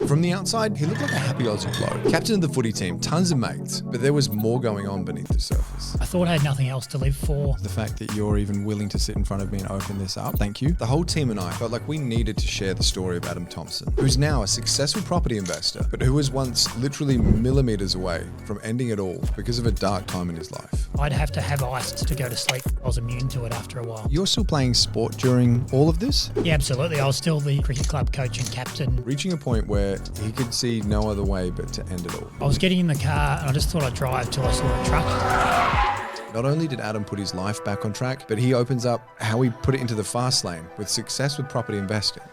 From the outside, he looked like a happy Aussie bloke. Captain of the footy team, tons of mates, but there was more going on beneath the surface. I thought I had nothing else to live for. The fact that you're even willing to sit in front of me and open this up, thank you. The whole team and I felt like we needed to share the story of Adam Thomson, who's now a successful property investor, but who was once literally millimeters away from ending it all because of a dark time in his life. I'd have to have ice to go to sleep. I was immune to it after a while. You're still playing sport during all of this? Yeah, absolutely. I was still the cricket club coach and captain. Reaching a point where he could see no other way but to end it all. I was getting in the car and I just thought I'd drive till I saw a truck. Not only did Adam put his life back on track, but he opens up how he put it into the fast lane with success with property investing.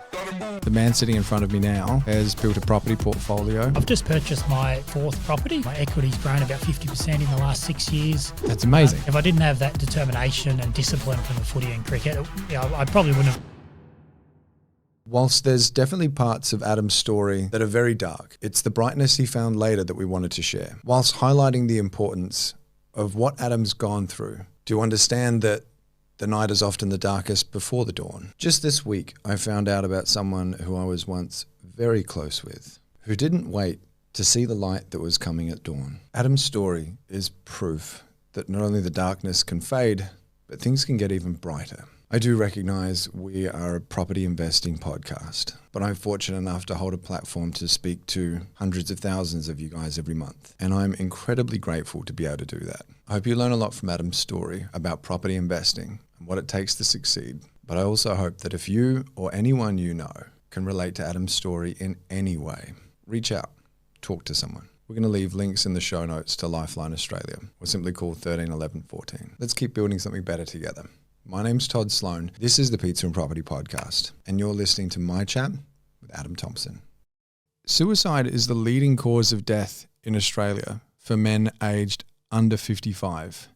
The man sitting in front of me now has built a property portfolio. I've just purchased my fourth property. My equity's grown about 50% in the last 6 years. That's amazing. If I didn't have that determination and discipline from the footy and cricket, I probably wouldn't have. Whilst there's definitely parts of Adam's story that are very dark, it's the brightness he found later that we wanted to share, whilst highlighting the importance of what Adam's gone through to understand that the night is often the darkest before the dawn. Just this week, I found out about someone who I was once very close with, who didn't wait to see the light that was coming at dawn. Adam's story is proof that not only the darkness can fade, but things can get even brighter. I do recognise we are a property investing podcast, but I'm fortunate enough to hold a platform to speak to hundreds of thousands of you guys every month, and I'm incredibly grateful to be able to do that. I hope you learn a lot from Adam's story about property investing and what it takes to succeed, but I also hope that if you or anyone you know can relate to Adam's story in any way, reach out, talk to someone. We're going to leave links in the show notes to Lifeline Australia, or simply call 13 11 14. Let's keep building something better together. My name's Todd Sloan. This is the Pizza and Property Podcast, and you're listening to my chat with Adam Thomson. Suicide is the leading cause of death in Australia for men aged under 55.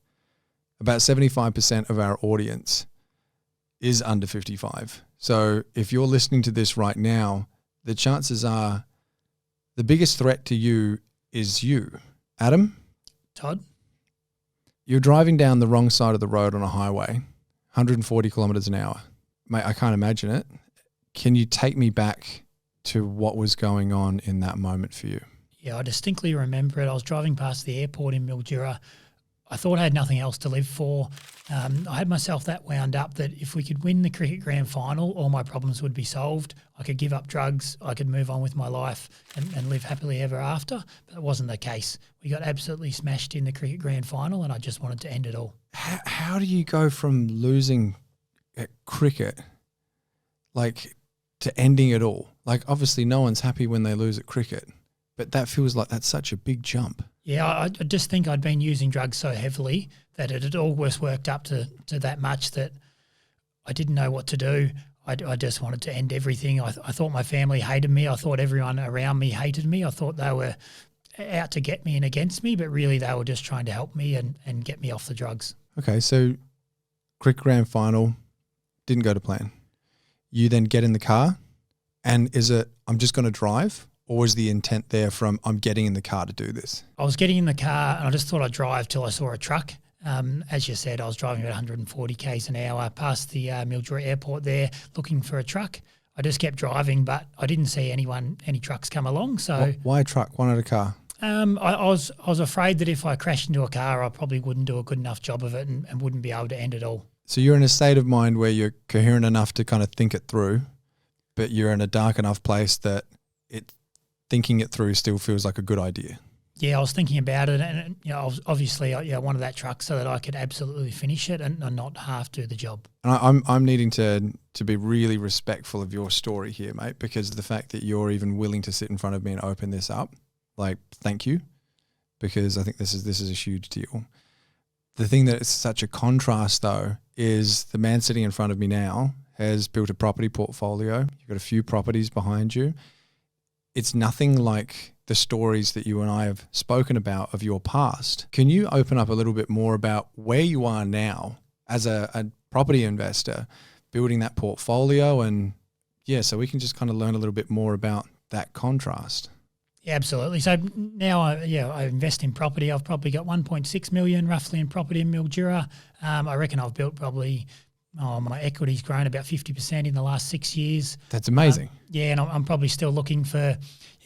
About 75% of our audience is under 55. So if you're listening to this right now, the chances are the biggest threat to you is you. Adam? Todd? You're driving down the wrong side of the road on a highway, 140 kilometers an hour. Mate, I can't imagine it. Can you take me back to what was going on in that moment for you? Yeah, I distinctly remember it. I was driving past the airport in Mildura. I thought I had nothing else to live for. I had myself that wound up that if we could win the cricket grand final, all my problems would be solved. I could give up drugs. I could move on with my life and live happily ever after. But that wasn't the case. We got absolutely smashed in the cricket grand final and I just wanted to end it all. How do you go from losing at cricket, like, to ending it all? Like, obviously no one's happy when they lose at cricket, but that feels like that's such a big jump. Yeah, I just think I'd been using drugs so heavily that it had always worked up to that much that I didn't know what to do. I just wanted to end everything. I thought my family hated me. I thought everyone around me hated me. I thought they were out to get me and against me, but really they were just trying to help me and get me off the drugs. Okay, so cricket grand final didn't go to plan. You then get in the car, and is it, I'm just going to drive? Or was the intent there from, I'm getting in the car to do this? I was getting in the car and I just thought I'd drive till I saw a truck. As you said, I was driving about 140 k's an hour past the Mildura airport there looking for a truck. I just kept driving, but I didn't see any trucks come along. So why a truck? Why not a car? I was afraid that if I crashed into a car, I probably wouldn't do a good enough job of it and wouldn't be able to end it all. So you're in a state of mind where you're coherent enough to kind of think it through, but you're in a dark enough place that thinking it through still feels like a good idea. Yeah, I was thinking about it, and obviously, I wanted that truck so that I could absolutely finish it and not half do the job. And I'm needing to be really respectful of your story here, mate, because the fact that you're even willing to sit in front of me and open this up, like, thank you, because I think this is a huge deal. The thing that is such a contrast, though, is the man sitting in front of me now has built a property portfolio. You've got a few properties behind you. It's nothing like the stories that you and I have spoken about of your past. Can you open up a little bit more about where you are now as a property investor, building that portfolio? And yeah, so we can just kind of learn a little bit more about that contrast. Yeah, absolutely. So now I invest in property. I've probably got 1.6 million roughly in property in Mildura. I reckon I've built probably my equity's grown about 50% in the last 6 years. That's amazing. And I'm probably still looking for,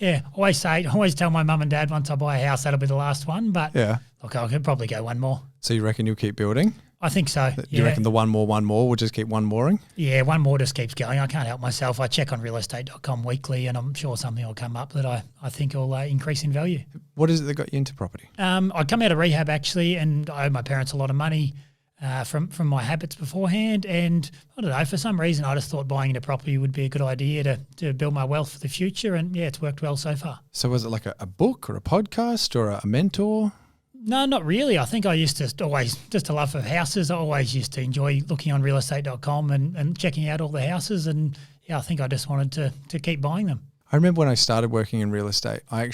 I always tell my mum and dad once I buy a house, that'll be the last one. But look, I could probably go one more. So you reckon you'll keep building? I think so. Do you reckon the one more will just keep one mooring? Yeah, one more just keeps going. I can't help myself. I check on realestate.com weekly and I'm sure something will come up that I think will increase in value. What is it that got you into property? I come out of rehab actually, and I owe my parents a lot of money from my habits beforehand. And I don't know, for some reason I just thought buying into property would be a good idea to build my wealth for the future. And it's worked well so far. So was it like a book or a podcast or a mentor? No, not really. I think I used to always, just a love for houses. I always used to enjoy looking on realestate.com and checking out all the houses. And I think I just wanted to keep buying them. I remember when I started working in real estate, I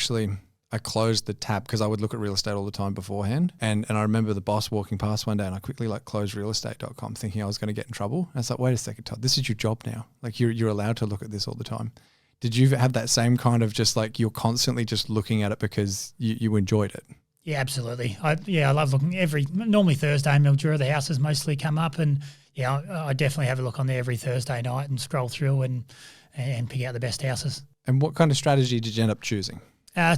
closed the tab because I would look at real estate all the time beforehand. And I remember the boss walking past one day and I quickly closed realestate.com thinking I was going to get in trouble. And I was like, wait a second, Todd, this is your job now. Like you're allowed to look at this all the time. Did you have that same kind of just like you're constantly just looking at it because you enjoyed it? Yeah, absolutely. I love looking normally Thursday in Mildura, the houses mostly come up and I definitely have a look on there every Thursday night and scroll through and pick out the best houses. And what kind of strategy did you end up choosing?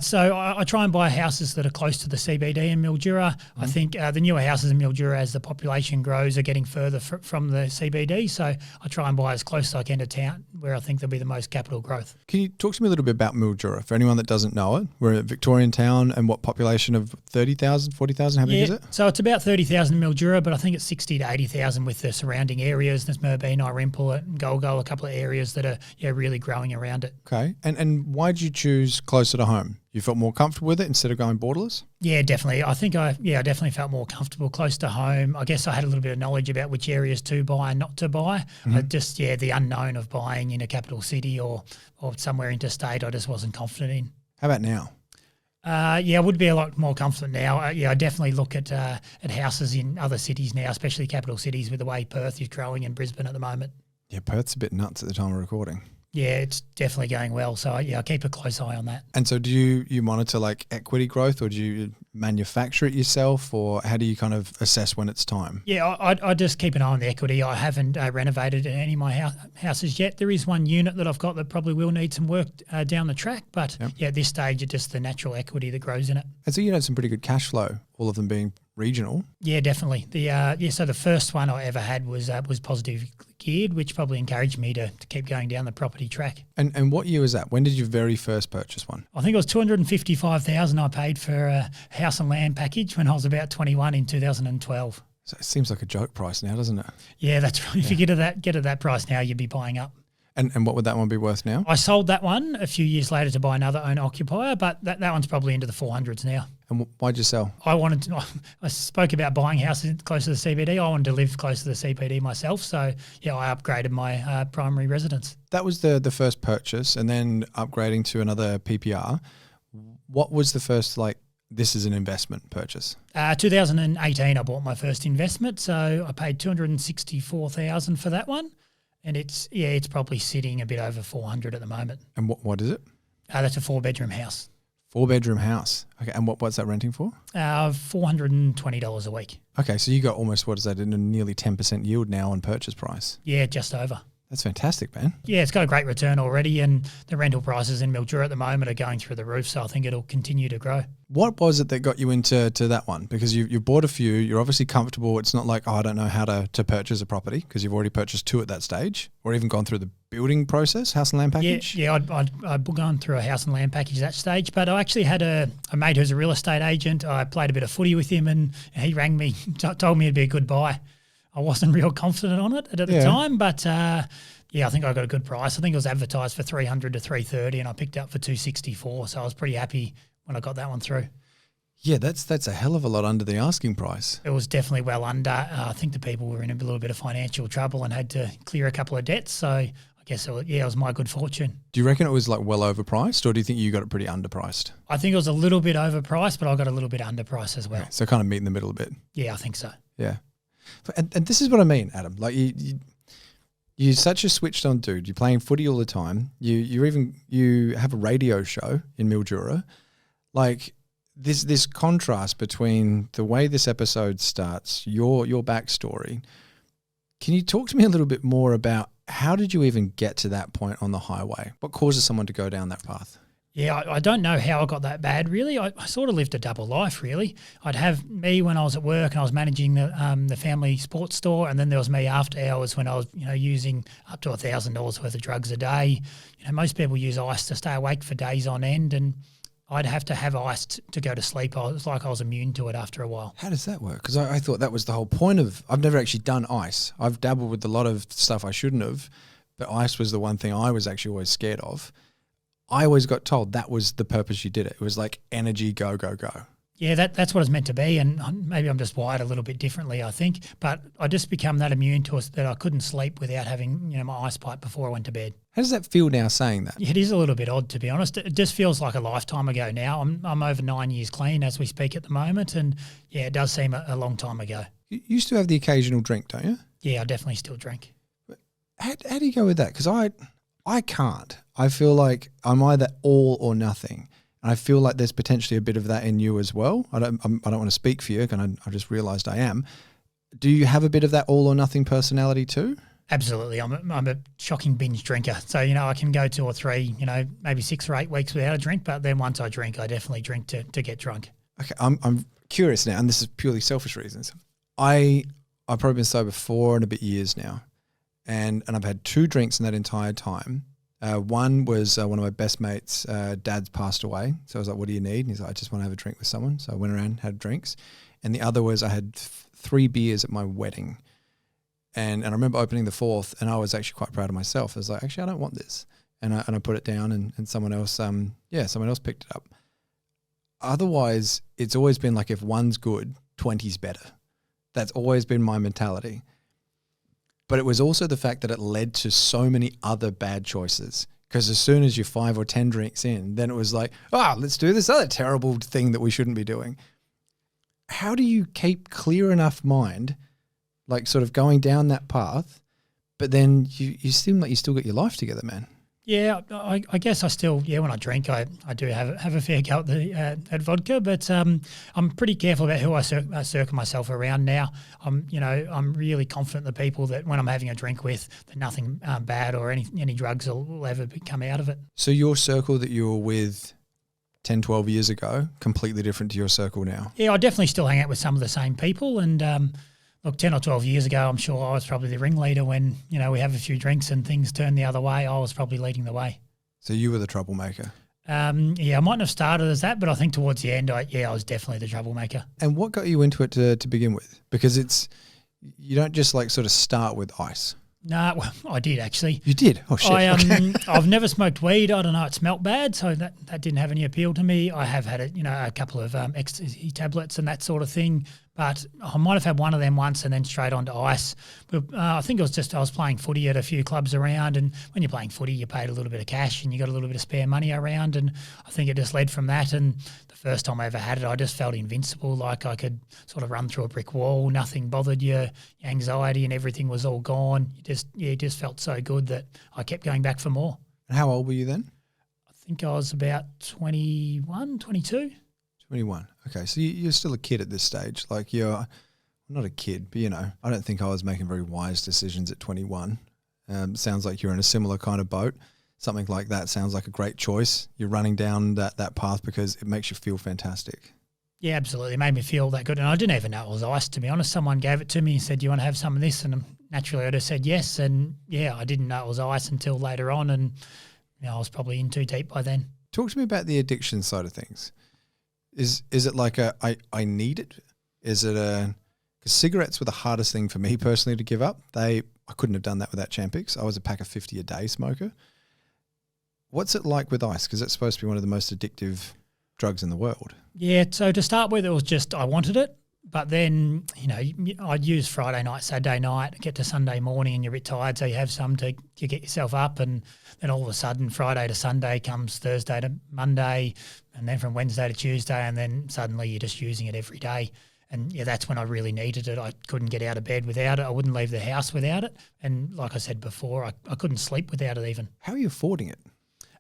So I try and buy houses that are close to the CBD in Mildura. I think the newer houses in Mildura, as the population grows, are getting further from the CBD. So I try and buy as close as I can to town where I think there'll be the most capital growth. Can you talk to me a little bit about Mildura? For anyone that doesn't know it, we're a Victorian town and what population of 30,000, 40,000? How big is it? So it's about 30,000 in Mildura, but I think it's 60 to 80,000 with the surrounding areas. There's Merbeen, Irimple, and Golgol, a couple of areas that are really growing around it. Okay. And why did you choose closer to home? You felt more comfortable with it instead of going borderless? Yeah, definitely. I think I definitely felt more comfortable close to home. I guess I had a little bit of knowledge about which areas to buy and not to buy. Mm-hmm. The unknown of buying in a capital city or somewhere interstate, I just wasn't confident in. How about now? I would be a lot more confident now. I definitely look at houses in other cities now, especially capital cities with the way Perth is growing and Brisbane at the moment. Yeah, Perth's a bit nuts at the time of recording. Yeah, it's definitely going well. So, I keep a close eye on that. And so do you monitor like equity growth or do you manufacture it yourself or how do you kind of assess when it's time? Yeah, I just keep an eye on the equity. I haven't renovated any of my houses yet. There is one unit that I've got that probably will need some work down the track. But, at this stage, it's just the natural equity that grows in it. And so you had some pretty good cash flow, all of them being regional. Yeah, definitely. So the first one I ever had was positively geared, which probably encouraged me to keep going down the property track. And what year was that? When did you very first purchase one? I think it was $255,000 I paid for a house and land package when I was about 21 in 2012. So it seems like a joke price now, doesn't it? Yeah, that's right. If you get at that price now, you'd be buying up. And what would that one be worth now? I sold that one a few years later to buy another owner occupier, but that one's probably into the 400s now. And why'd you sell? I spoke about buying houses close to the CBD. I wanted to live close to the CBD myself. So, I upgraded my primary residence. That was the first purchase and then upgrading to another PPR. What was the first, this is an investment purchase? 2018, I bought my first investment. So I paid $264,000 for that one. And it's probably sitting a bit over 400 at the moment. And what is it? That's a 4-bedroom house. 4-bedroom house. Okay, and what's that renting for? $420 a week. Okay, so you got almost, what is that, in a nearly 10% yield now on purchase price? Yeah, just over. That's fantastic, man. Yeah, it's got a great return already and the rental prices in Mildura at the moment are going through the roof, so I think it'll continue to grow. What was it that got you into that one? Because you bought a few, you're obviously comfortable. It's not like, I don't know how to purchase a property because you've already purchased 2 at that stage or even gone through the building process, house and land package? Yeah, I'd gone through a house and land package at that stage, but I actually had a mate who's a real estate agent. I played a bit of footy with him and he rang me, told me it'd be a good buy. I wasn't real confident on it at the time, but I think I got a good price. I think it was advertised for $300 to $330 and I picked it up for $264. So I was pretty happy when I got that one through. Yeah, that's a hell of a lot under the asking price. It was definitely well under. I think the people were in a little bit of financial trouble and had to clear a couple of debts. So I guess, it was my good fortune. Do you reckon it was well overpriced or do you think you got it pretty underpriced? I think it was a little bit overpriced, but I got a little bit underpriced as well. Okay, so kind of meet in the middle a bit. Yeah, I think so. Yeah. And this is what I mean, Adam. You're such a switched on dude. You're playing footy all the time. You have a radio show in Mildura. This contrast between the way this episode starts, your backstory. Can you talk to me a little bit more about how did you even get to that point on the highway? What causes someone to go down that path? Yeah, I don't know how I got that bad, really. I sort of lived a double life, really. I'd have me when I was at work and I was managing the family sports store, and then there was me after hours when I was, using up to $1,000 worth of drugs a day. Most people use ice to stay awake for days on end, and I'd have to have ice to go to sleep. I was like I was immune to it after a while. How does that work? Because I thought that was the whole point of – I've never actually done ice. I've dabbled with a lot of stuff I shouldn't have, but ice was the one thing I was actually always scared of. I always got told that was the purpose you did it. It was like energy, go, go, go. Yeah, that's what it's meant to be, and maybe I'm just wired a little bit differently, I think. But I just become that immune to it that I couldn't sleep without having my ice pipe before I went to bed. How does that feel now saying that? It is a little bit odd, to be honest. It just feels like a lifetime ago now. I'm over 9 years clean as we speak at the moment, and yeah, it does seem a long time ago. You used to have the occasional drink, don't you? Yeah, I definitely still drink. How do you go with that? Because I can't. I feel like I'm either all or nothing. And I feel like there's potentially a bit of that in you as well. I don't want to speak for you, and I just realised I am. Do you have a bit of that all or nothing personality too? Absolutely. I'm a shocking binge drinker. So, I can go 2 or 3, maybe 6 or 8 weeks without a drink. But then once I drink, I definitely drink to get drunk. Okay, I'm curious now, and this is purely selfish reasons. I've probably been sober 4 and a bit years now. And I've had 2 drinks in that entire time. One was one of my best mates' dad's passed away. So I was like, what do you need? And he's like, I just want to have a drink with someone. So I went around, had drinks. And the other was I had 3 beers at my wedding. And I remember opening the 4th, and I was actually quite proud of myself. I was like, actually, I don't want this. And I put it down, and someone else picked it up. Otherwise, it's always been like if one's good, 20's better. That's always been my mentality. But it was also the fact that it led to so many other bad choices. Because as soon as you're 5 or 10 drinks in, then it was like, let's do this other terrible thing that we shouldn't be doing. How do you keep clear enough mind, like sort of going down that path, but then you seem like you still got your life together, man? Yeah, I guess I still, when I drink, I do have a fair go at vodka, but I'm pretty careful about who I circle myself around now. I'm really confident the people that when I'm having a drink with, that nothing bad or any drugs will ever come out of it. So your circle that you were with 10, 12 years ago, completely different to your circle now? Yeah, I definitely still hang out with some of the same people, and look, 10 or 12 years ago, I'm sure I was probably the ringleader when, we have a few drinks and things turn the other way. I was probably leading the way. So you were the troublemaker? I mightn't have started as that, but I think towards the end, I was definitely the troublemaker. And what got you into it to begin with? Because you don't just like sort of start with ice. No, well, I did actually. You did? Oh, shit. Okay. I've never smoked weed. I don't know. It smelt bad, so that didn't have any appeal to me. I have had a couple of ecstasy tablets and that sort of thing. But I might have had one of them once and then straight onto ice. But I think it was just I was playing footy at a few clubs around, and when you're playing footy, you paid a little bit of cash and you got a little bit of spare money around, and I think it just led from that. And the first time I ever had it, I just felt invincible, like I could sort of run through a brick wall. Nothing bothered you. Your anxiety and everything was all gone. It just felt so good that I kept going back for more. And how old were you then? I think I was about 21, 22. 21. Okay, so you're still a kid at this stage. Like you're not a kid, but I don't think I was making very wise decisions at 21. Sounds like you're in a similar kind of boat. Something like that sounds like a great choice. You're running down that path because it makes you feel fantastic. Yeah, absolutely. It made me feel that good. And I didn't even know it was ice, to be honest. Someone gave it to me and said, do you want to have some of this? And naturally I just said yes. And yeah, I didn't know it was ice until later on. And I was probably in too deep by then. Talk to me about the addiction side of things. Is it like I need it? Is it because cigarettes were the hardest thing for me personally to give up. I couldn't have done that without Champix. I was a pack of 50 a day smoker. What's it like with ice? Because it's supposed to be one of the most addictive drugs in the world. Yeah, so to start with, it was just I wanted it. But then, I'd use Friday night, Saturday night, get to Sunday morning and you're a bit tired, so you have some to get yourself up, and then all of a sudden Friday to Sunday comes Thursday to Monday, and then from Wednesday to Tuesday, and then suddenly you're just using it every day. And yeah, that's when I really needed it. I couldn't get out of bed without it. I wouldn't leave the house without it. And like I said before, I couldn't sleep without it even. How are you affording it?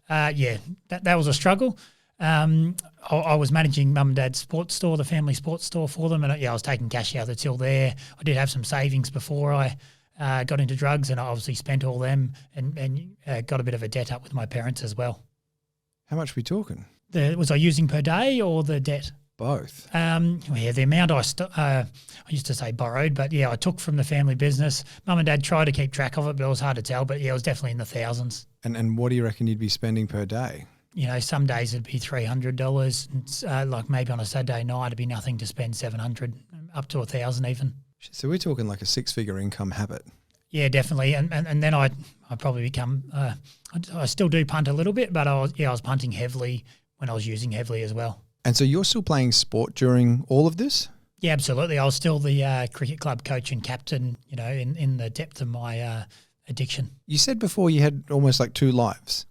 That was a struggle. I was managing mum and dad's sports store, the family sports store for them, and I was taking cash out of the till there. I did have some savings before I got into drugs, and I obviously spent all them and got a bit of a debt up with my parents as well. How much are we talking? Was I using per day or the debt? Both. The amount I used to say borrowed, but I took from the family business. Mum and Dad tried to keep track of it, but it was hard to tell. But it was definitely in the thousands. And what do you reckon you'd be spending per day? Some days it'd be $300. Like maybe on a Saturday night, it'd be nothing to spend $700, up to $1,000 even. So we're talking like a 6-figure income habit. Yeah, definitely. And then I probably become. I still do punt a little bit, but I was punting heavily when I was using heavily as well. And so you're still playing sport during all of this? Yeah, absolutely. I was still the cricket club coach and captain. In the depth of my addiction. You said before you had almost like 2 lives.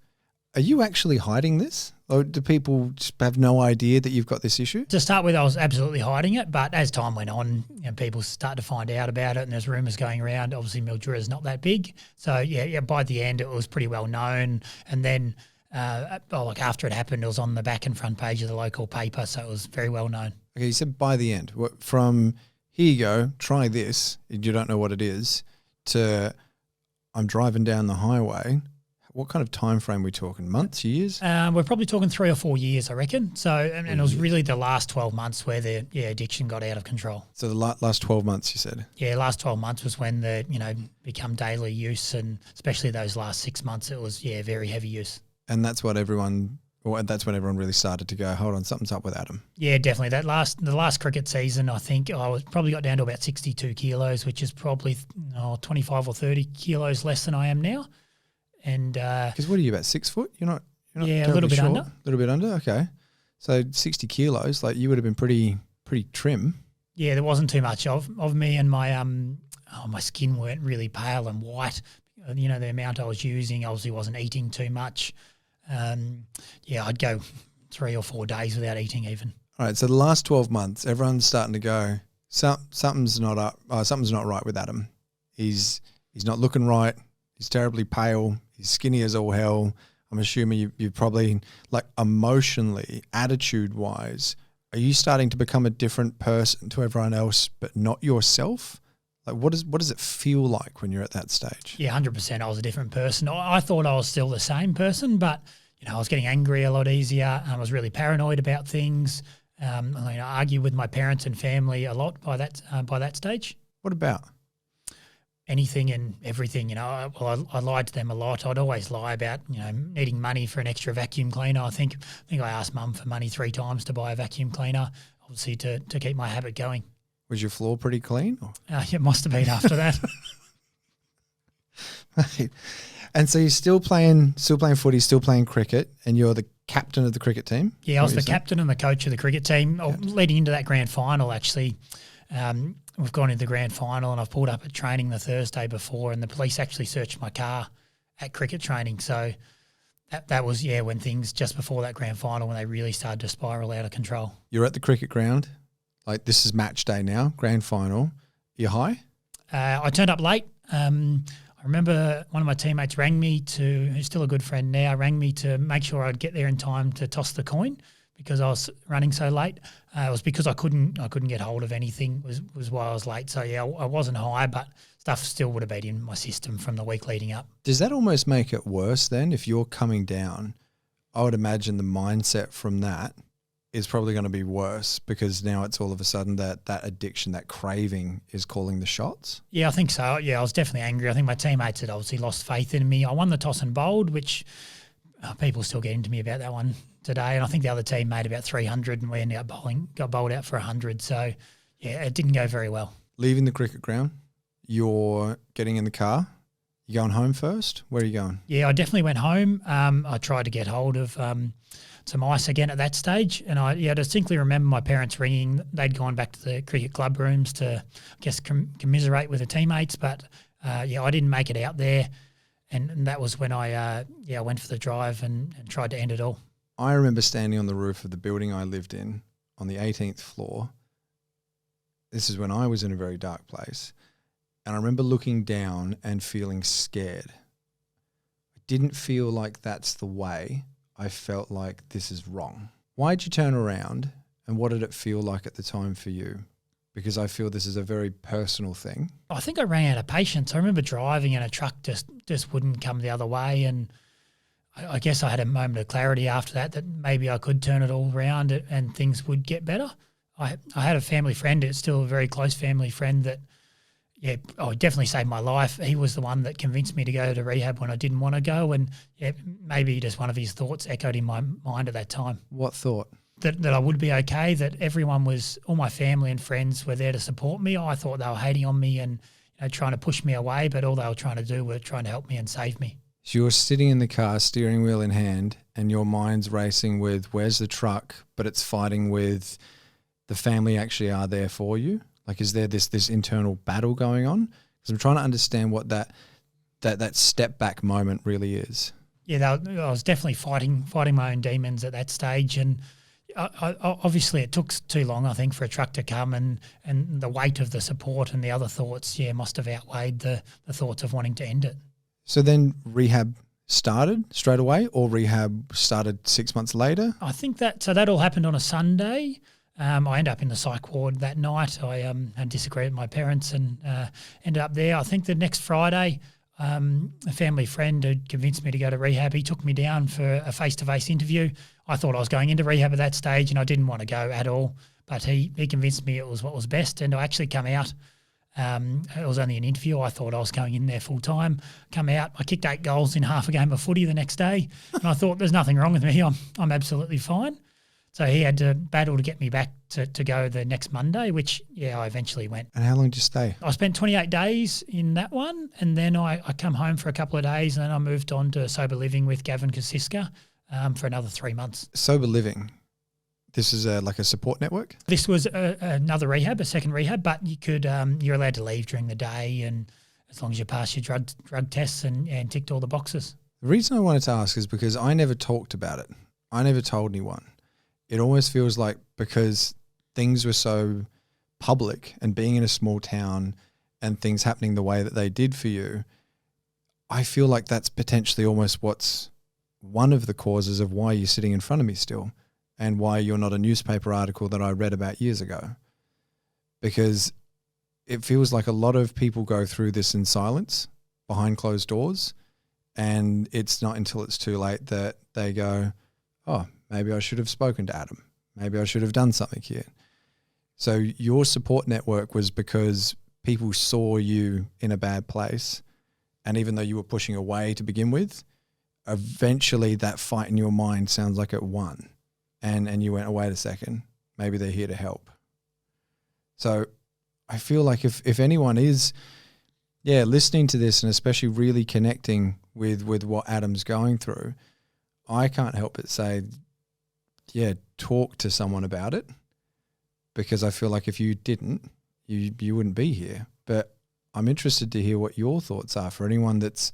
Are you actually hiding this? Or do people just have no idea that you've got this issue? To start with, I was absolutely hiding it, but as time went on, people start to find out about it, and there's rumours going around. Obviously, Mildura is not that big, so by the end, it was pretty well known. And then, after it happened, it was on the back and front page of the local paper, so it was very well known. Okay, you said by the end. From here you go, try this, you don't know what it is, to I'm driving down the highway. What kind of time frame are we talking? Months, years? We're probably talking 3 or 4 years, I reckon. So, and it was really the last 12 months where the addiction got out of control. So the last 12 months, you said? Yeah, last 12 months was when become daily use, and especially those last 6 months, it was very heavy use. And that's when everyone really started to go, hold on, something's up with Adam. Yeah, definitely. The last cricket season, I think I probably got down to about 62 kilos, which is probably 25 or 30 kilos less than I am now. And because what are you, about 6 foot? You're not a little bit short? under. A little bit under, okay. So 60 kilos, like you would have been pretty trim. Yeah, there wasn't too much of me, and my my skin weren't really pale and white. The amount I was using, obviously wasn't eating too much. I'd go 3 or 4 days without eating even. All right, so the last 12 months, everyone's starting to go, something's not right with Adam. He's not looking right. He's terribly pale. He's skinny as all hell. I'm assuming you probably, like emotionally, attitude-wise, are you starting to become a different person to everyone else but not yourself? Like what does it feel like when you're at that stage? Yeah, 100%. I was a different person. I thought I was still the same person, but I was getting angry a lot easier. I was really paranoid about things. I argued with my parents and family a lot by that stage. What about? Anything and everything, I lied to them a lot. I'd always lie about, needing money for an extra vacuum cleaner. I think I asked Mum for money 3 times to buy a vacuum cleaner, obviously to keep my habit going. Was your floor pretty clean? It must have been after that. Right. And so you're still playing footy, still playing cricket, and you're the captain of the cricket team? Yeah, I was the captain and the coach of the cricket team. Leading into that grand final, actually. We've gone into the grand final, and I've pulled up at training the Thursday before, and the police actually searched my car at cricket training. So that was, when things just before that grand final, when they really started to spiral out of control. You're at the cricket ground. Like, this is match day now, grand final. You're high? I turned up late. I remember one of my teammates rang me who's still a good friend now, rang me to make sure I'd get there in time to toss the coin because I was running so late. It was because I couldn't get hold of anything was why I was late. So, I wasn't high, but stuff still would have been in my system from the week leading up. Does that almost make it worse then if you're coming down? I would imagine the mindset from that is probably going to be worse because now it's all of a sudden that addiction, that craving is calling the shots? Yeah, I think so. Yeah, I was definitely angry. I think my teammates had obviously lost faith in me. I won the toss and bowled, which people still get into me about that one today. And I think the other team made about 300 and we ended up got bowled out for 100. So, it didn't go very well. Leaving the cricket ground, you're getting in the car. You going home first? Where are you going? Yeah, I definitely went home. I tried to get hold of some ice again at that stage. And I distinctly remember my parents ringing. They'd gone back to the cricket club rooms to, I guess, commiserate with the teammates. But, I didn't make it out there. And that was when I went for the drive and tried to end it all. I remember standing on the roof of the building I lived in on the 18th floor. This is when I was in a very dark place. And I remember looking down and feeling scared. I didn't feel like that's the way. I felt like this is wrong. Why did you turn around and what did it feel like at the time for you? because I feel this is a very personal thing. I think I ran out of patience. I remember driving and a truck just wouldn't come the other way, and I guess I had a moment of clarity after that maybe I could turn it all around and things would get better. I had a family friend, it's still a very close family friend that, definitely saved my life. He was the one that convinced me to go to rehab when I didn't want to go, and maybe just one of his thoughts echoed in my mind at that time. What thought? That I would be okay, that all my family and friends were there to support me. I thought they were hating on me and trying to push me away, but all they were trying to do were trying to help me and save me. So you're sitting in the car, steering wheel in hand, and your mind's racing with where's the truck, but it's fighting with the family actually are there for you. Like, is there this internal battle going on? Because I'm trying to understand what that step back moment really is. Yeah, I was definitely fighting my own demons at that stage, and obviously it took too long, I think, for a truck to come, and the weight of the support and the other thoughts, must have outweighed the thoughts of wanting to end it. So then rehab started straight away, or rehab started 6 months later? I think that all happened on a Sunday. I ended up in the psych ward that night. I had disagreed with my parents and ended up there. I think the next Friday, a family friend had convinced me to go to rehab. He took me down for a face-to-face interview. I thought I was going into rehab at that stage and I didn't want to go at all, but he convinced me it was what was best, and I actually come out. It was only an interview. I thought I was going in there full-time. Come out, I kicked 8 goals in half a game of footy the next day, and I thought there's nothing wrong with me. I'm absolutely fine. So he had to battle to get me back to go the next Monday, which, I eventually went. And how long did you stay? I spent 28 days in that one, and then I come home for a couple of days, and then I moved on to sober living with Gavin Kosiska for another 3 months. Sober living, this is like a support network? This was another rehab, a second rehab, but you're allowed to leave during the day, and as long as you pass your drug tests and ticked all the boxes. The reason I wanted to ask is because I never talked about it. I never told anyone. It almost feels like because things were so public and being in a small town and things happening the way that they did for you, I feel like that's potentially almost what's one of the causes of why you're sitting in front of me still and why you're not a newspaper article that I read about years ago. Because it feels like a lot of people go through this in silence behind closed doors, and it's not until it's too late that they go, oh, maybe I should have spoken to Adam. Maybe I should have done something here. So your support network was because people saw you in a bad place, and even though you were pushing away to begin with, eventually that fight in your mind sounds like it won. And you went, oh, wait a second, maybe they're here to help. So I feel like if anyone is, listening to this and especially really connecting with what Adam's going through, I can't help but say, talk to someone about it, because I feel like if you didn't, you wouldn't be here. But I'm interested to hear what your thoughts are for anyone that's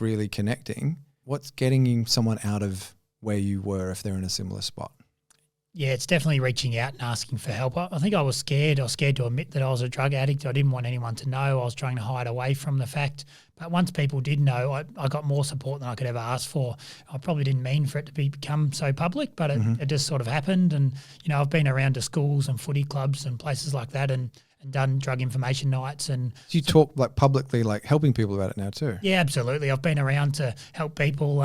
really connecting. What's getting someone out of where you were if they're in a similar spot? Yeah, it's definitely reaching out and asking for help. I think I was scared. I was scared to admit that I was a drug addict. I didn't want anyone to know. I was trying to hide away from the fact. But once people did know, I got more support than I could ever ask for. I probably didn't mean for it to become so public, but it just sort of happened. And, I've been around to schools and footy clubs and places like that and done drug information nights. And so you talk like publicly, like helping people about it now too? Yeah, absolutely. I've been around to help people,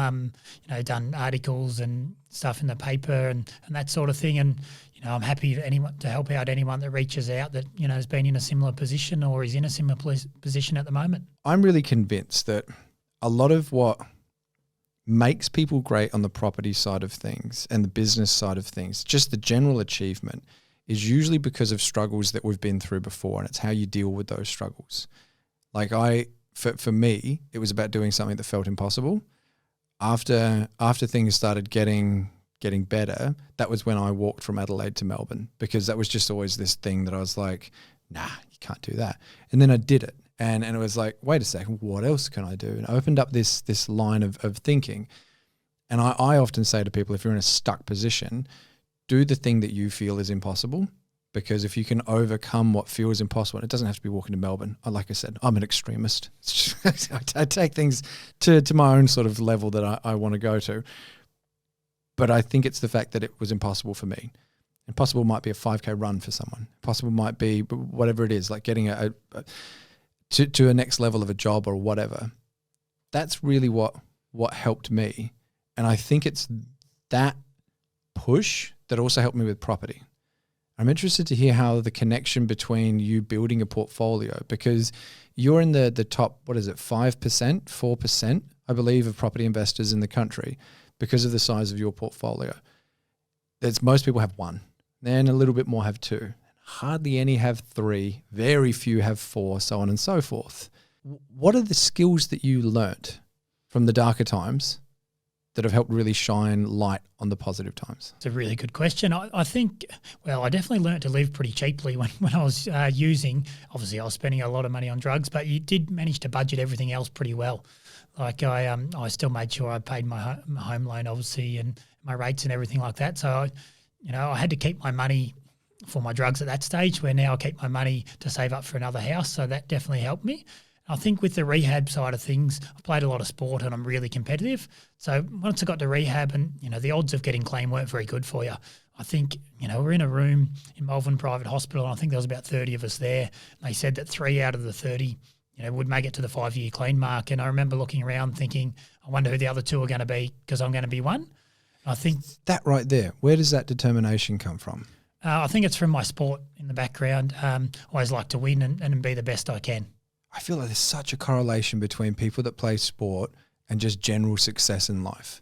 done articles and stuff in the paper and that sort of thing. And, I'm happy to help out anyone that reaches out that, has been in a similar position or is in a similar position at the moment. I'm really convinced that a lot of what makes people great on the property side of things and the business side of things, just the general achievement, is usually because of struggles that we've been through before, and it's how you deal with those struggles. Like for me, it was about doing something that felt impossible. After things started getting better, that was when I walked from Adelaide to Melbourne, because that was just always this thing that I was like, nah, you can't do that. And then I did it. And it was like, wait a second, what else can I do? And I opened up this line of thinking. And I often say to people, if you're in a stuck position, do the thing that you feel is impossible, because if you can overcome what feels impossible, it doesn't have to be walking to Melbourne. Like I said, I'm an extremist. I take things to my own sort of level that I want to go to. But I think it's the fact that it was impossible for me. Impossible might be a 5K run for someone. Possible might be whatever it is, like getting to a next level of a job or whatever. That's really what helped me. And I think it's that push that also helped me with property. I'm interested to hear how the connection between you building a portfolio, because you're in the top, 5%, 4%, I believe, of property investors in the country because of the size of your portfolio. Most people have one. Then a little bit more have two. Hardly any have three. Very few have four, so on and so forth. What are the skills that you learnt from the darker times that have helped really shine light on the positive times? It's a really good question. I think, I definitely learnt to live pretty cheaply when I was using. Obviously, I was spending a lot of money on drugs, but you did manage to budget everything else pretty well. Like I still made sure I paid my home loan, obviously, and my rates and everything like that. So I had to keep my money for my drugs at that stage, where now I keep my money to save up for another house. So that definitely helped me. I think with the rehab side of things, I played a lot of sport and I'm really competitive. So once I got to rehab and, the odds of getting clean weren't very good for you. I think, we're in a room in Melbourne Private Hospital, and I think there was about 30 of us there. They said that 3 out of the 30, would make it to the 5-year clean mark. And I remember looking around thinking, I wonder who the other 2 are going to be, because I'm going to be one. I think that right there, where does that determination come from? I think it's from my sport in the background. I always like to win and be the best I can. I feel like there's such a correlation between people that play sport and just general success in life.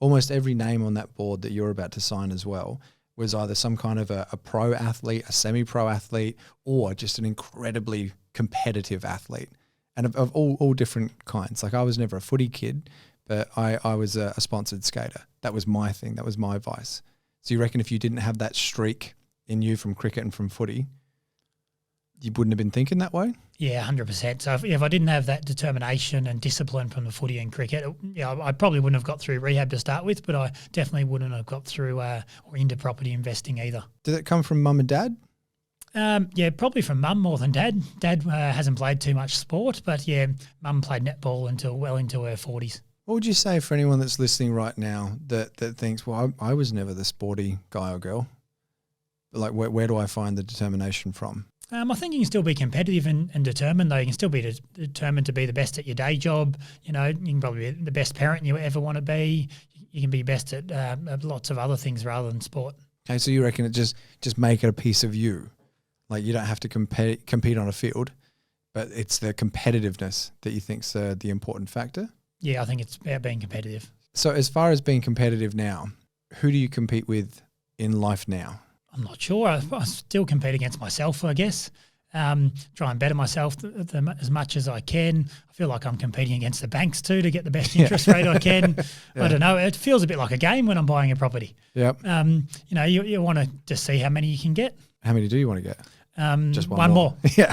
Almost every name on that board that you're about to sign as well was either some kind of a pro athlete, a semi-pro athlete, or just an incredibly competitive athlete, and of all different kinds. Like I was never a footy kid, but I was a sponsored skater. That was my thing. That was my vice. So you reckon if you didn't have that streak in you from cricket and from footy, you wouldn't have been thinking that way? Yeah, 100%. So if I didn't have that determination and discipline from the footy and cricket, I probably wouldn't have got through rehab to start with, but I definitely wouldn't have got through or into property investing either. Did it come from mum and dad? Yeah, probably from mum more than dad. Dad hasn't played too much sport, but yeah, mum played netball until well into her 40s. What would you say for anyone that's listening right now that thinks, well, I was never the sporty guy or girl? Like, where do I find the determination from? I think you can still be competitive and determined, though. You can still be determined to be the best at your day job. You can probably be the best parent you ever want to be. You can be best at lots of other things rather than sport. Okay, so you reckon it just make it a piece of you? Like you don't have to compete on a field, but it's the competitiveness that you think's the important factor? Yeah, I think it's about being competitive. So as far as being competitive now, who do you compete with in life now? I'm not sure. I still compete against myself, I guess. Try and better myself as much as I can. I feel like I'm competing against the banks too to get the best interest rate I can. Yeah. I don't know. It feels a bit like a game when I'm buying a property. Yep. You want to just see how many you can get. How many do you want to get? Just one more. Yeah.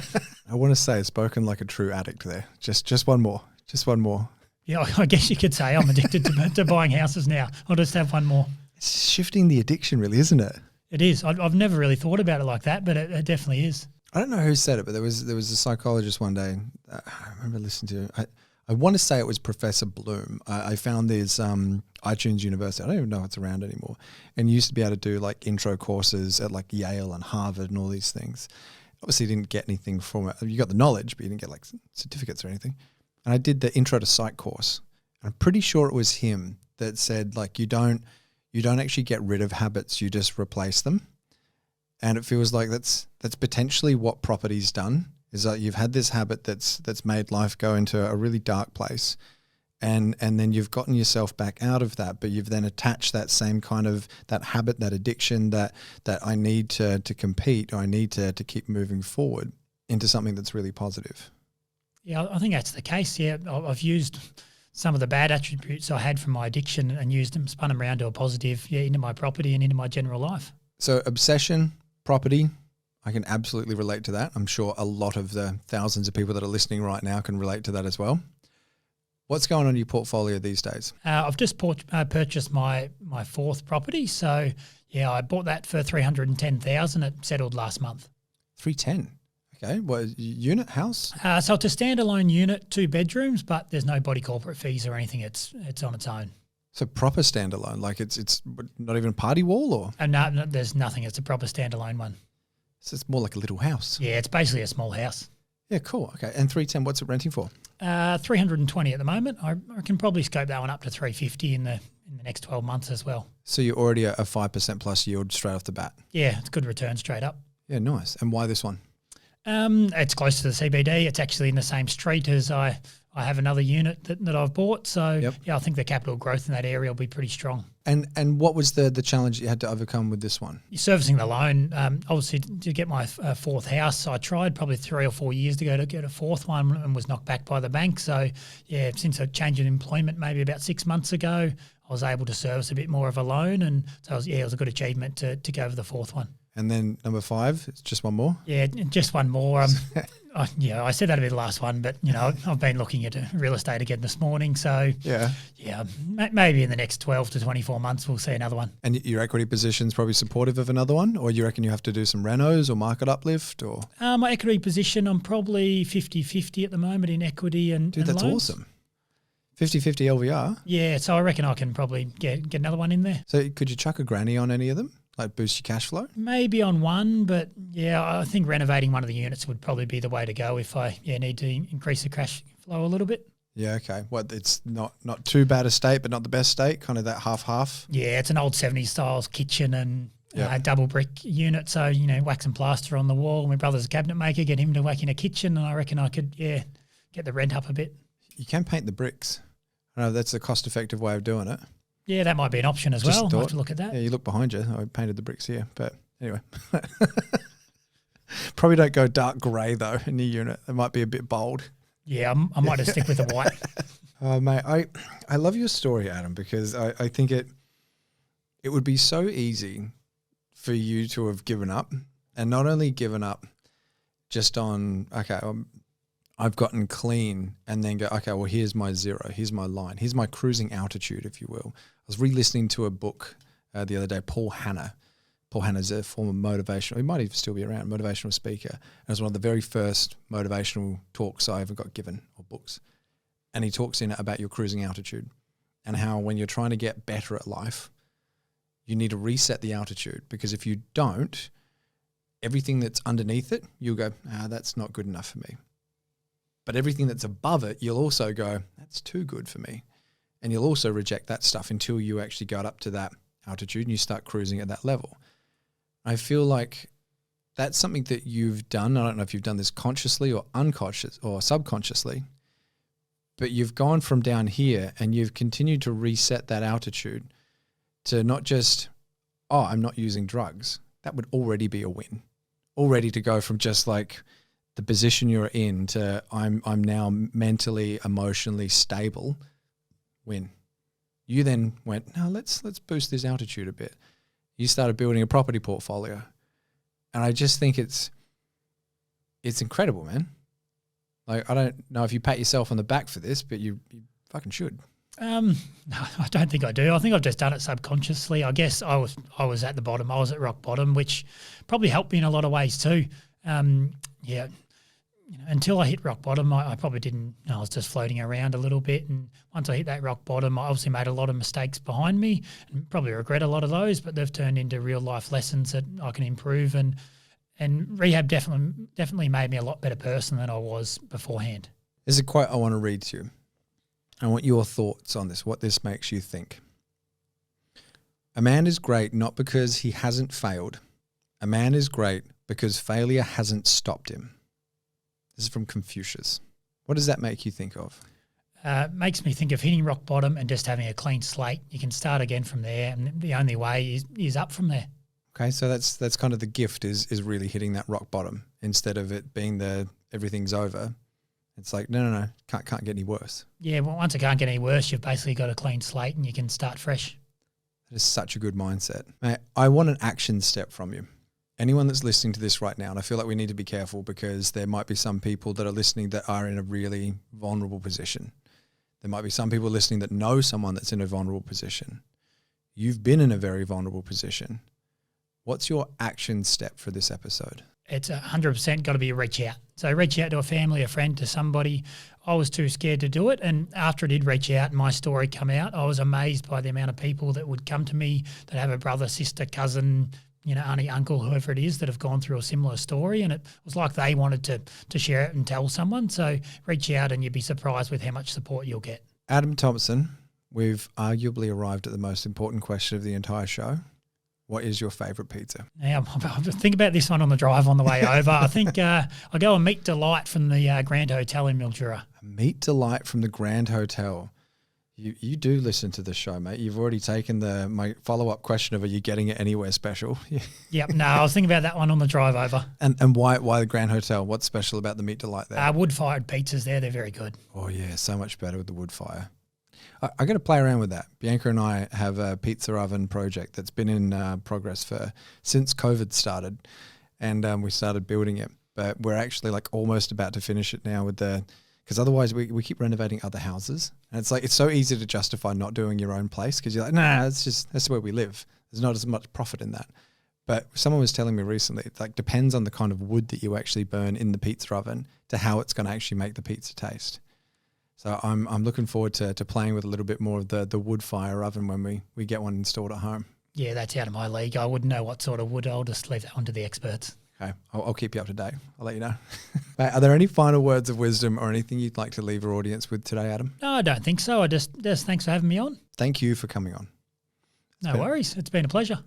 I want to say spoken like a true addict there. Just one more. Just one more. Yeah, I guess you could say I'm addicted to buying houses now. I'll just have one more. It's shifting the addiction really, isn't it? It is. I've never really thought about it like that, but it definitely is. I don't know who said it, but there was a psychologist one day. I remember listening to. I want to say it was Professor Bloom. I found this iTunes University. I don't even know if it's around anymore. And you used to be able to do like intro courses at like Yale and Harvard and all these things. Obviously, you didn't get anything from it. You got the knowledge, but you didn't get like certificates or anything. And I did the intro to psych course. I'm pretty sure it was him that said like you don't actually get rid of habits, you just replace them. And it feels like that's potentially what property's done, is that you've had this habit that's made life go into a really dark place. And then you've gotten yourself back out of that, but you've then attached that same kind of that habit, that addiction that I need to compete, or I need to keep moving forward into something that's really positive. Yeah, I think that's the case. Yeah, I've used some of the bad attributes I had from my addiction and used them, spun them around to a positive, into my property and into my general life. So obsession, property, I can absolutely relate to that. I'm sure a lot of the thousands of people that are listening right now can relate to that as well. What's going on in your portfolio these days? I've just purchased my fourth property. So, yeah, I bought that for $310,000. It settled last month. 310. Okay. What, unit, house? So it's a standalone unit, 2 bedrooms, but there's no body corporate fees or anything. It's on its own. So proper standalone, like it's not even a party wall, or No, there's nothing. It's a proper standalone one. so it's more like a little house. Yeah, it's basically a small house. Yeah, cool. Okay, and 310, what's it renting for? 320 at the moment. I can probably scope that one up to 350 in the next 12 months as well. So you're already a 5% plus yield straight off the bat. Yeah, it's good return straight up. Yeah, nice. And why this one? It's close to the CBD. It's actually in the same street as I have another unit that I've bought. So, yeah, I think the capital growth in that area will be pretty strong. And what was the challenge you had to overcome with this one? Servicing the loan, obviously to get my fourth house, I tried probably 3 or 4 years ago to get a fourth one and was knocked back by the bank. So, yeah, since a change in employment maybe about 6 months ago, I was able to service a bit more of a loan. And so, it was a good achievement to go for the fourth one. And then number 5, it's just one more? Yeah, just one more. I said that a bit last one, but, I've been looking at real estate again this morning. So, yeah, maybe in the next 12 to 24 months we'll see another one. And your equity position's probably supportive of another one? Or you reckon you have to do some renos or market uplift? Or my equity position, I'm probably 50-50 at the moment in equity and Dude, that's loans. awesome. 50-50 LVR? Yeah, so I reckon I can probably get another one in there. So could you chuck a granny on any of them? Like boost your cash flow? Maybe on one, but yeah, I think renovating one of the units would probably be the way to go if I need to increase the cash flow a little bit. Yeah, okay. It's not too bad a state, but not the best state, kind of that half-half? Yeah, it's an old 70s styles kitchen and a double brick unit. So, wax and plaster on the wall. My brother's a cabinet maker, get him to whack in a kitchen and I reckon I could, get the rent up a bit. You can paint the bricks. I know that's a cost-effective way of doing it. Yeah, that might be an option as well. I'll have to look at that. Yeah, you look behind you. I painted the bricks here, but anyway. Probably don't go dark grey though in your unit. It might be a bit bold. Yeah, I might just stick with the white. Oh, mate, I love your story, Adam, because I think it would be so easy for you to have given up, and not only given up just on, okay, I've gotten clean, and then go, okay, well, here's my zero, here's my line, here's my cruising altitude, if you will. I was re-listening to a book the other day, Paul Hanna. Paul Hanna's a former motivational, he might even still be around, motivational speaker. And it was one of the very first motivational talks I ever got given, or books. And he talks in it about your cruising altitude and how when you're trying to get better at life, you need to reset the altitude, because if you don't, everything that's underneath it, you'll go, that's not good enough for me. But everything that's above it, you'll also go, that's too good for me. And you'll also reject that stuff until you actually got up to that altitude and you start cruising at that level. I feel like that's something that you've done. I don't know if you've done this consciously or unconscious or subconsciously, but you've gone from down here and you've continued to reset that altitude to not just, I'm not using drugs. That would already be a win. Already to go from just like the position you're in to I'm now mentally, emotionally stable. Win. You then went, no, let's boost this altitude a bit. You started building a property portfolio. And I just think it's incredible, man. Like, I don't know if you pat yourself on the back for this, but you fucking should. No, I don't think I do. I think I've just done it subconsciously. I guess I was at the bottom. I was at rock bottom, which probably helped me in a lot of ways too. Until I hit rock bottom, I probably didn't. I was just floating around a little bit, and once I hit that rock bottom, I obviously made a lot of mistakes behind me, and probably regret a lot of those. But they've turned into real life lessons that I can improve, and rehab definitely made me a lot better person than I was beforehand. There's a quote I want to read to you. I want your thoughts on this, what this makes you think. A man is great not because he hasn't failed. A man is great because failure hasn't stopped him. This is from Confucius. What does that make you think of? Makes me think of hitting rock bottom and just having a clean slate. You can start again from there, and the only way is up from there. Okay, so that's kind of the gift is really hitting that rock bottom instead of it being everything's over. It's like, no, can't get any worse. Yeah, well, once it can't get any worse, you've basically got a clean slate and you can start fresh. That is such a good mindset. Mate, I want an action step from you. Anyone that's listening to this right now, and I feel like we need to be careful because there might be some people that are listening that are in a really vulnerable position. There might be some people listening that know someone that's in a vulnerable position. You've been in a very vulnerable position. What's your action step for this episode? it's 100% got to be a reach out. So reach out to a family, a friend, to somebody. I was too scared to do it. And after I did reach out and my story come out, I was amazed by the amount of people that would come to me that have a brother, sister, cousin, auntie, uncle, whoever it is that have gone through a similar story. And it was like they wanted to share it and tell someone. So reach out and you'd be surprised with how much support you'll get. Adam Thomson, we've arguably arrived at the most important question of the entire show. What is your favourite pizza? Now, think about this one on the drive on the way over. I think I go a Meat Delight from the Grand Hotel in Mildura. A Meat Delight from the Grand Hotel. You do listen to the show, mate. You've already taken my follow-up question of, are you getting it anywhere special? Yep. No, I was thinking about that one on the drive over. And why the Grand Hotel? What's special about the Meat Delight there? Wood-fired pizzas there. They're very good. Oh, yeah. So much better with the wood fire. I got to play around with that. Bianca and I have a pizza oven project that's been in progress since COVID started, and we started building it. But we're actually like almost about to finish it now because otherwise we keep renovating other houses, and it's so easy to justify not doing your own place because you're like, nah, that's where we live. There's not as much profit in that. But someone was telling me recently, it like depends on the kind of wood that you actually burn in the pizza oven to how it's going to actually make the pizza taste. So I'm looking forward to playing with a little bit more of the wood fire oven when we get one installed at home. Yeah, that's out of my league. I wouldn't know what sort of wood. I'll just leave that one to the experts. Okay, I'll keep you up to date. I'll let you know. Mate, are there any final words of wisdom or anything you'd like to leave our audience with today, Adam? No, I don't think so. Just thanks for having me on. Thank you for coming on. No worries. It's been a pleasure.